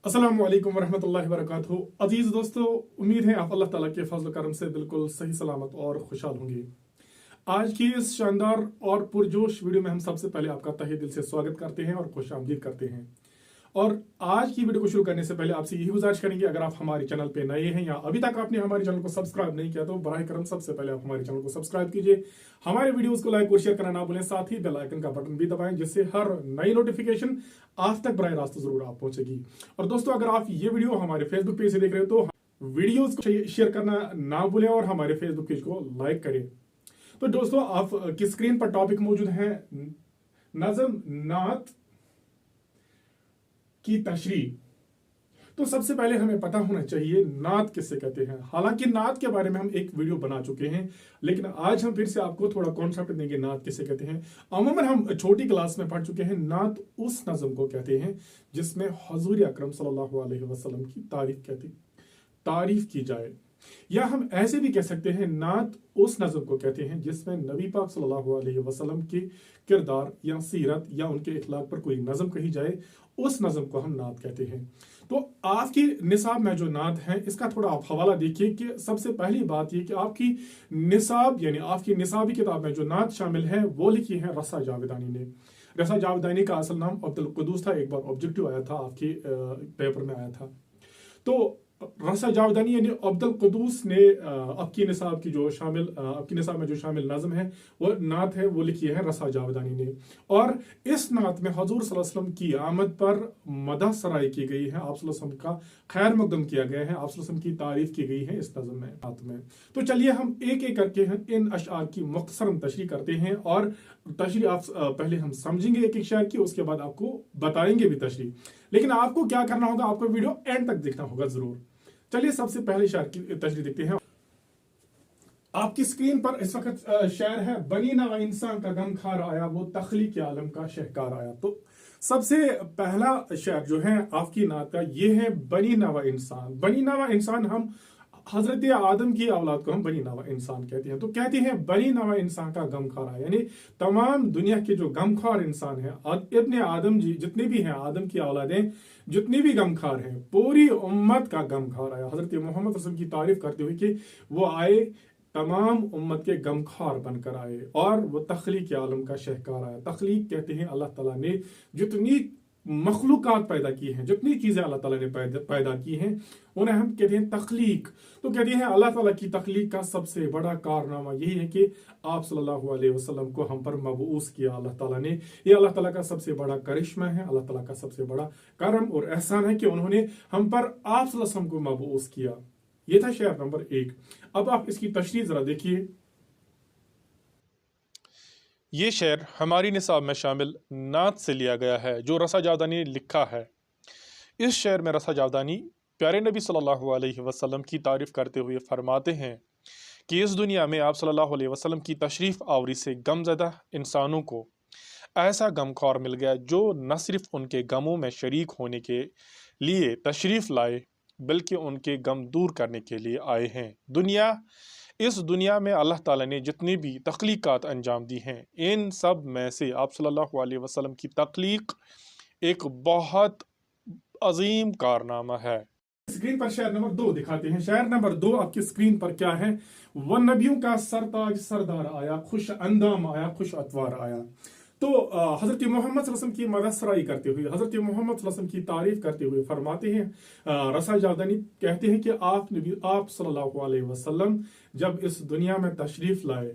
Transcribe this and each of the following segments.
अस्सलामु अलैकुम वरहमतुल्लाहि वबरकातुहू। अजीज दोस्तों, उम्मीद है आप अल्लाह ताला के फजल करम से बिल्कुल सही सलामत और खुशहाल होंगे। आज की इस शानदार और पुरजोश वीडियो में हम सबसे पहले आपका तहे दिल से स्वागत करते हैं और खुशामदीद करते हैं। और आज की वीडियो को शुरू करने से पहले आपसे यही गुजारिश करेंगे, अगर आप हमारे चैनल पे नए हैं या अभी तक आपने हमारे चैनल को सब्सक्राइब नहीं किया तो बराह करम सबसे पहले आप हमारे चैनल को सब्सक्राइब कीजिए, हमारे वीडियोस को लाइक और शेयर करना ना भूलें, साथ ही बेल आइकन का बटन भी दबाएं जिससे हर नई नोटिफिकेशन आप तक बराह रास्त जरूर आप पहुंचेगी। और दोस्तों, अगर आप ये वीडियो हमारे फेसबुक पेज से देख रहे हो तो वीडियोस को शेयर करना ना भूलें और हमारे फेसबुक पेज को लाइक करें। तो दोस्तों, आपकी स्क्रीन पर टॉपिक मौजूद है नज़म नात की तशरीह। तो सबसे पहले हमें पता होना चाहिए नात किससे कहते हैं। हालांकि नात के बारे में हम एक वीडियो बना चुके हैं, लेकिन आज हम फिर से आपको थोड़ा कॉन्सेप्ट देंगे नात किससे कहते हैं। अमूमन हम छोटी क्लास में पढ़ चुके हैं, नात उस नज़म को कहते हैं जिसमें हुजूर अकरम सल्लल्लाहु अलैहि वसल्लम की तारीफ की जाए, या हम ऐसे भी कह सकते हैं नात उस नज़म को कहते हैं जिसमें नबी पाक सल्लल्लाहु अलैहि वसल्लम के किरदार या सीरत या उनके इखलाक पर कोई नज़म कही जाए, उस नज़म को हम नात कहते हैं। तो आपकी निसाब में जो नात है इसका थोड़ा आप हवाला देखिए कि सबसे पहली बात ये कि आपकी निसाब यानी आपकी निसाबी किताब में जो नात शामिल है वो लिखी है रसा जावेदानी ने। रसा जावेदानी का असल नाम अब्दुल कुदूस था, एक बार ऑब्जेक्टिव आया था आपके पेपर में आया था। तो रसा जावेदानी यानी अब्दुल कुदूस ने आपकी निसाब में जो शामिल नाज़म है वो नात है वो लिखी है रसा जावेदानी ने। और इस नात में हुजूर सल्लल्लाहु अलैहि वसल्लम की आमद पर मदह सराई की गई है, आप सल्लल्लाहु अलैहि वसल्लम का खैर मकदम किया गया है, आप सल्लल्लाहु अलैहि वसल्लम की तारीफ की गई है इस नज़म में नात में। तो चलिए हम एक एक करके इन अशआर की मुख्तसरन तशरीह करते हैं, और तशरीह आप पहले हम समझेंगे एक एक शायर की, उसके बाद आपको बताएंगे भी तशरीह। लेकिन आपको क्या करना होगा, आपको वीडियो एंड तक देखना होगा जरूर। चलिए सबसे पहले शायर की तशरीह देखते हैं। आपकी स्क्रीन पर इस वक्त शायर है, बनी नवा इंसान का गम खार आया, वो तख्लीक आलम का शहकार आया। तो सबसे पहला शायर जो है आपकी नात का ये है बनी नवा इंसान। बनी नवा इंसान, हम हजरत आदम की औलाद को हम बनी नवा इंसान कहते हैं। तो कहते हैं बनी नवा इंसान का गमखार आया, यानी तमाम दुनिया के जो गमखार इंसान है, इब्ने आदम जी जितने भी हैं, आदम की औलादें जितनी भी गमखार हैं, पूरी उम्मत का गमखार आया। हजरत मोहम्मद रसूल की तारीफ करते हुए कि वो आए तमाम उम्मत के गमखार बनकर आए, और वो तख्लीक आलम का शहकार आया। तख्लीक कहते हैं अल्लाह ताला ने जितनी मखलूकात पैदा की हैं, जितनी चीजें अल्लाह ताला ने पैदा की हैं उन्हें हम कहते हैं तख्लीक। तो कहते हैं अल्लाह ताला की तख्लीक का सबसे बड़ा कारनामा यही है कि आप सल्लल्लाहु अलैहि वसल्लम को हम पर मबऊस किया अल्लाह ताला ने। ये अल्लाह ताला का सबसे बड़ा करिश्मा है, अल्लाह ताला का सबसे बड़ा करम और एहसान है कि उन्होंने हम पर आप सल्लल्लाहु अलैहि वसल्लम को मबऊस किया। ये था शेर नंबर 1। अब आप इसकी तशरीह जरा देखिए। ये शेर हमारी निसाब में शामिल नात से लिया गया है जो रसा जावेदानी ने लिखा है। इस शेर में रसा जावेदानी प्यारे नबी सल्लल्लाहु अलैहि वसल्लम की तारीफ करते हुए फरमाते हैं कि इस दुनिया में आप सल्लल्लाहु अलैहि वसल्लम की तशरीफ़ आवरी से गमज़दा इंसानों को ऐसा गमख्वार मिल गया जो न सिर्फ उनके गमों में शरीक होने के लिए तशरीफ़ लाए बल्कि उनके गम दूर करने के लिए आए हैं। इस दुनिया में अल्लाह ताला ने जितनी भी तख्लीकात अंजाम दी हैं, इन सब में से आप सल्लल्लाहु अलैहि वसल्लम की तख्लीक एक बहुत अजीम कारनामा है। स्क्रीन पर शेर नंबर 2 दिखाते हैं। शेर नंबर 2 आपकी स्क्रीन पर क्या है, वह नबियों का सरताज सरदार आया, खुश अंदाम आया, खुश अतवार आया। तो हजरत मोहम्मद सल्लल्लाहु अलैहि वसल्लम की मदसराई करते हुए, हजरत मोहम्मद सल्लल्लाहु अलैहि वसल्लम की तारीफ करते हुए फरमाते हैं, रसा जावेदानी कहते हैं कि आप सल्लल्लाहु अलैहि वसल्लम जब इस दुनिया में तशरीफ लाए,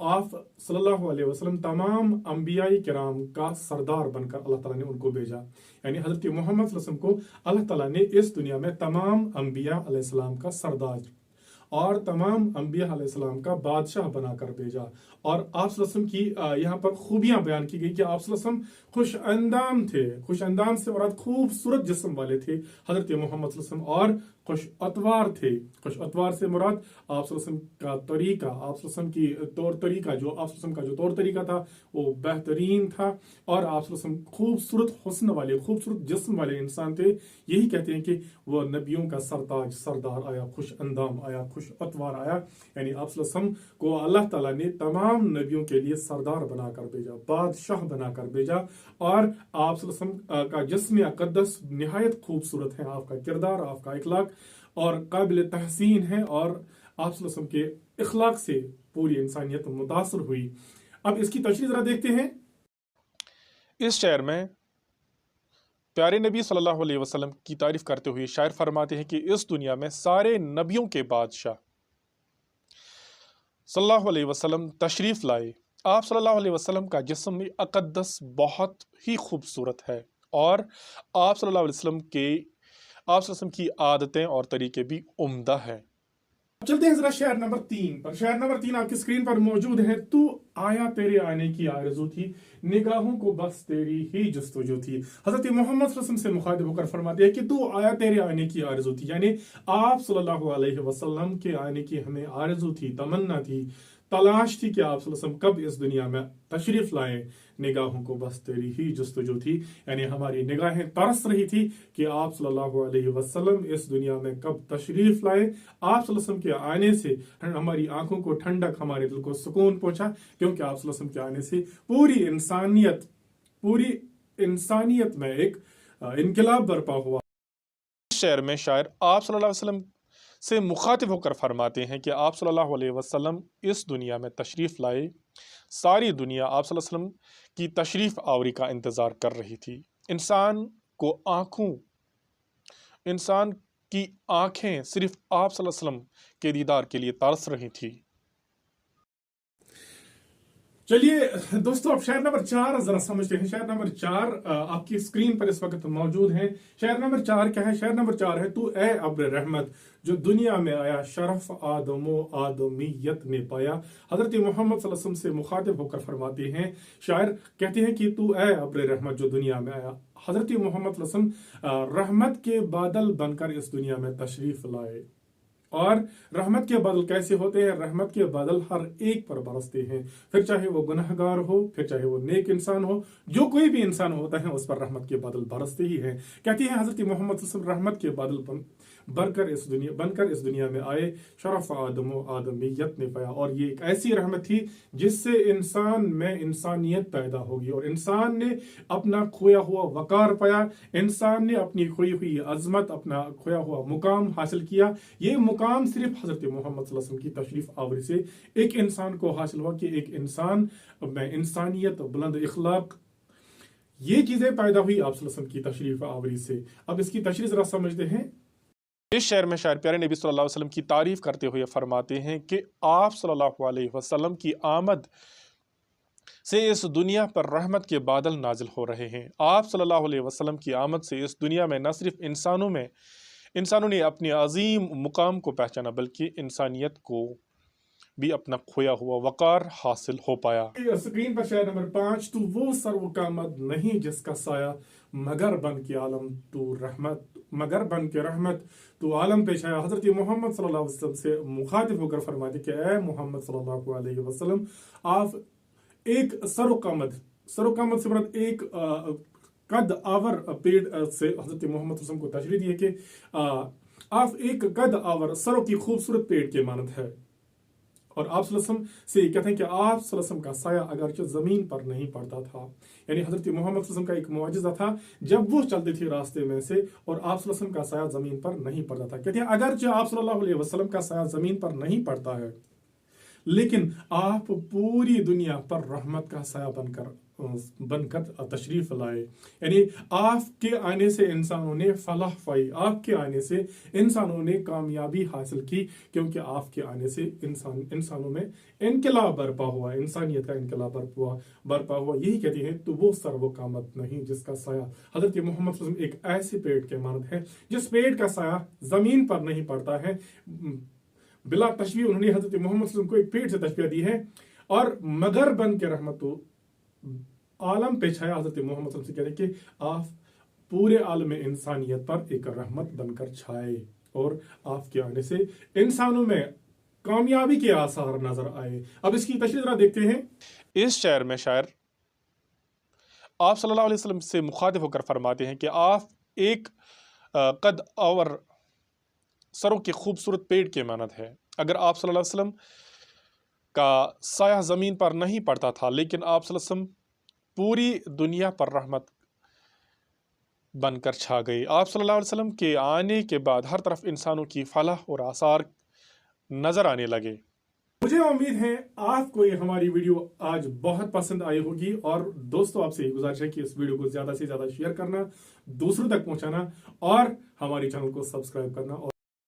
आप सल्लल्लाहु अलैहि वसल्लम तमाम अंबियाई किराम का सरदार बनकर अल्लाह ताला ने उनको भेजा। यानी हजरत मोहम्मद सल्लल्लाहु अलैहि वसल्लम को अल्लाह ताला ने इस दुनिया में तमाम अंबिया अलैहिस्सलाम का सरदार और तमाम अंबिया अलैहिस्सलाम का बादशाह बनाकर भेजा। और आप सल्लल्लाहु अलैहि वसल्लम की यहाँ पर खूबियां बयान की गई कि आप सल्लल्लाहु अलैहि वसल्लम खुश अंदाम थे। खुश अंदाम से मुराद खूबसूरत जिस्म वाले थे हजरत मोहम्मद सल्लल्लाहु अलैहि वसल्लम, और खुश अतवार थे। खुश अतवार से मुराद आप सल्लल्लाहु अलैहि वसल्लम का तरीका, आप सल्लल्लाहु अलैहि वसल्लम की तौर तरीका, जो आप सल्लल्लाहु अलैहि वसल्लम का जो तौर तरीका था वो बेहतरीन था, और आप सल्लल्लाहु अलैहि वसल्लम खूबसूरत हुस्न वाले, खूबसूरत जिस्म वाले इंसान थे। यही कहते हैं कि वो नबियों का सरताज, सरदार आया, खुश अंदाम आया, खुश अतवार आया। यानी आप सल्लल्लाहु अलैहि वसल्लम को अल्लाह ताला ने तमाम नबियों के लिए सरदार बनाकर भेजा, बादशाह बनाकर भेजा, और आप सल्लल्लाहु अलैहि वसल्लम का जिस्म अक़दस निहायत खूबसूरत है, आपका किरदार, आपका इखलाक और काबिल तहसीन है, और आप सल्लल्लाहु अलैहि वसल्लम के इखलाक से पूरी इंसानियत मुतासर हुई। अब इसकी तशरीह जरा देखते हैं। इस शेर में प्यारे नबी सल्लल्लाहु अलैहि वसल्लम की तारीफ करते हुए शायर फरमाते हैं कि इस दुनिया में सारे नबियों के बादशाह सल्लल्लाहु अलैहि वसल्लम तशरीफ लाए। आप सल्लल्लाहु अलैहि वसल्लम का जिस्म अक़दस बहुत ही खूबसूरत है, और आप सल्लल्लाहु अलैहि वसल्लम की आदतें और तरीके भी उम्दा है। चलते हैं जरा शेर नंबर 3 पर। शेर नंबर 3 आपकी स्क्रीन पर मौजूद है। तू आया तेरे आने की आरज़ू थी, निगाहों को बस तेरी ही जस्तजू थी। हजरत मोहम्मद सल्लल्लाहु अलैहि वसल्लम से मुखातिब होकर फरमाते हैं कि तू आया तेरे आने की आरज़ू थी, यानी आप सल्लल्लाहु अलैहि वसल्लम के आने की हमें आरज़ू थी, तमन्ना थी, तलाश थी कि आप सल्लल्लाहु अलैहि वसल्लम कब इस दुनिया में तशरीफ लाए। निगाहों को बस तेरी ही जस्तजू थी, यानी हमारी निगाहें तरस रही थी कि आप सल्लल्लाहु अलैहि वसल्लम इस दुनिया में कब तशरीफ लाए। आप सल्लल्लाहु अलैहि वसल्लम के आने से हमारी आंखों को ठंडक, हमारे दिल को सुकून पहुंचा, क्योंकि आप सल्लल्लाहु अलैहि वसल्लम के आने से पूरी इंसानियत में एक इनकलाब बर्पा हुआ। इस शेर में शायर आप सल्लल्लाहु अलैहि वसल्लम से मुखातिब होकर फरमाते हैं कि आप सल्लल्लाहु अलैहि वसल्लम इस दुनिया में तशरीफ लाए। सारी दुनिया आप सल्लल्लाहु अलैहि वसल्लम की तशरीफ आवरी का इंतज़ार कर रही थी। इंसान की आंखें सिर्फ आप सल्लल्लाहु अलैहि वसल्लम के दीदार के लिए तरस रही थी। चलिए दोस्तों, अब शेर नंबर 4 जरा समझते हैं। शेर नंबर 4 आपकी स्क्रीन पर इस वक्त मौजूद है। शेर नंबर 4 क्या है? शेर नंबर 4 है, तू ए अब्र रहमत जो दुनिया में आया, शरफ आदमो आदमियत ने पाया। हजरत मोहम्मद सल्लल्लाहु अलैहि वसल्लम से मुखातिब होकर फरमाते हैं, शायर कहते हैं कि तू ए अब्र रहमत जो दुनिया में आया। हजरत मोहम्मद सल्लल्लाहु अलैहि वसल्लम रहमत के बादल बनकर इस दुनिया में तशरीफ लाए। और रहमत के बादल कैसे होते हैं? रहमत के बादल हर एक पर बरसते हैं, फिर चाहे वो गुनहगार हो, फिर चाहे वो नेक इंसान हो, जो कोई भी इंसान होता है उस पर रहमत के बादल बरसते ही हैं। कहती हैं हजरत मोहम्मद सल्लल्लाहु अलैहि वसल्लम बनकर इस दुनिया में आए, शरफ आदमो आदमियत ने पाया, और ये एक ऐसी रहमत थी जिससे इंसान में इंसानियत पैदा होगी, और इंसान ने अपना खोया हुआ वकार पाया, इंसान ने अपनी खोई हुई अजमत, अपना खोया हुआ मुकाम हासिल किया। ये मुकाम सिर्फ हजरत मोहम्मद सल्लल्लाहु अलैहि वसल्लम की तशरीफ आवरी से एक इंसान को हासिल हुआ, कि एक इंसान में इंसानियत, बुलंद इखलाक, ये चीजें पैदा हुई आप सल्लल्लाहु अलैहि वसल्लम की तशरीफ आवरी से। अब इसकी तशरीह जरा समझते हैं। इस शेर में शायर प्यारे नबी सल्लल्लाहु अलैहि वसल्लम की तारीफ करते हुए फरमाते हैं कि आप सल्लल्लाहु अलैहि वसल्लम की आमद से इस दुनिया पर रहमत के बादल नाजिल हो रहे हैं। आप सल्लल्लाहु अलैहि वसल्लम की आमद से इस दुनिया में न सिर्फ इंसानों ने अपनी अजीम मुकाम को पहचाना, बल्कि इंसानियत को भी अपना खोया हुआ वकार हासिल हो पाया। स्क्रीन पर शेर नंबर 5, तू वो सर्व का मद नहीं जिसका साया, मगर बन के रहमत तू आलम पेश आया। हजरत मोहम्मद सल्लल्लाहु अलैहि वसल्लम से मुखातिब होकर फरमाते कि ए मोहम्मद सल्लल्लाहु अलैहि वसल्लम, आप एक सर्व का मद से मुराद एक कद आवर पेड़ से हजरत मोहम्मद सल्लल्लाहु अलैहि वसल्लम को तशरीह दी है कि आप एक कद आवर सरों की खूबसूरत पेड़ के मानद है। और आप सल्लल्लाहु अलैहि वसल्लम से कहते हैं कि आप सल्लल्लाहु अलैहि वसल्लम का साया अगरचे जमीन पर नहीं पड़ता था, यानी हजरत मोहम्मद सल्लल्लाहु अलैहि वसल्लम का एक मुआजिजा था जब वो चलते थे रास्ते में से, और आप सल्लल्लाहु अलैहि वसल्लम का साया जमीन पर नहीं पड़ता था। कहते हैं अगरचे आप सल्लल्लाहु अलैहि वसल्लम का साया जमीन पर नहीं पड़ता है, लेकिन आप पूरी दुनिया पर रहमत का साया बनकर तशरीफ लाए। यानी आपके आने से इंसानों ने फलाह पाई, आपके आने से इंसानों ने कामयाबी हासिल की, क्योंकि आपके आने से इंसानों में इनकलाब बर्पा हुआ, इंसानियत का इनकलाब बर्पा हुआ। यही कहती है तो वो सर्व कामत नहीं जिसका साया। हजरत मोहम्मद सल्लल्लाहु अलैहि वसल्लम एक ऐसे पेड़ के मानद है जिस पेड़ का साया जमीन पर नहीं पड़ता है। बिला तशबीह उन्होंने हजरत मोहम्मद सल्लल्लाहु अलैहि वसल्लम को एक पेड़ से तशबीह दी है, और मगर बन के रहमत आलम पे छाया। हजरत मोहम्मद सल्लल्लाहु अलैहि वसल्लम से कह रहे कि आप पूरे आलम इंसानियत पर एक रहमत बनकर छाए। اور آپ کے आने से इंसानों में कामयाबी के आसार नजर आए। अब इसकी तशरीह जरा देखते हैं। इस शेर में शायर आप सल्लल्लाहु अलैहि वसल्लम से मुखातिब होकर फरमाते हैं कि आप एक कद और सरों के खूबसूरत पेड़ के मानद है। अगर आप सल्लल्लाहु अलैहि वसल्लम का साया ज़मीन पर नहीं पड़ता था, लेकिन आप सल्लल्लाहु अलैहि वसल्लम पूरी दुनिया पर रहमत बनकर छा गई। आप सल्लल्लाहु अलैहि वसल्लम के आने के बाद हर तरफ इंसानों की फलाह और आसार नज़र आने लगे। मुझे उम्मीद है आपको ये हमारी वीडियो आज बहुत पसंद आई होगी, और दोस्तों आपसे ये गुजारिश है कि इस वीडियो को ज्यादा से ज्यादा शेयर करना, दूसरों तक पहुंचाना और हमारे चैनल को सब्सक्राइब करना। और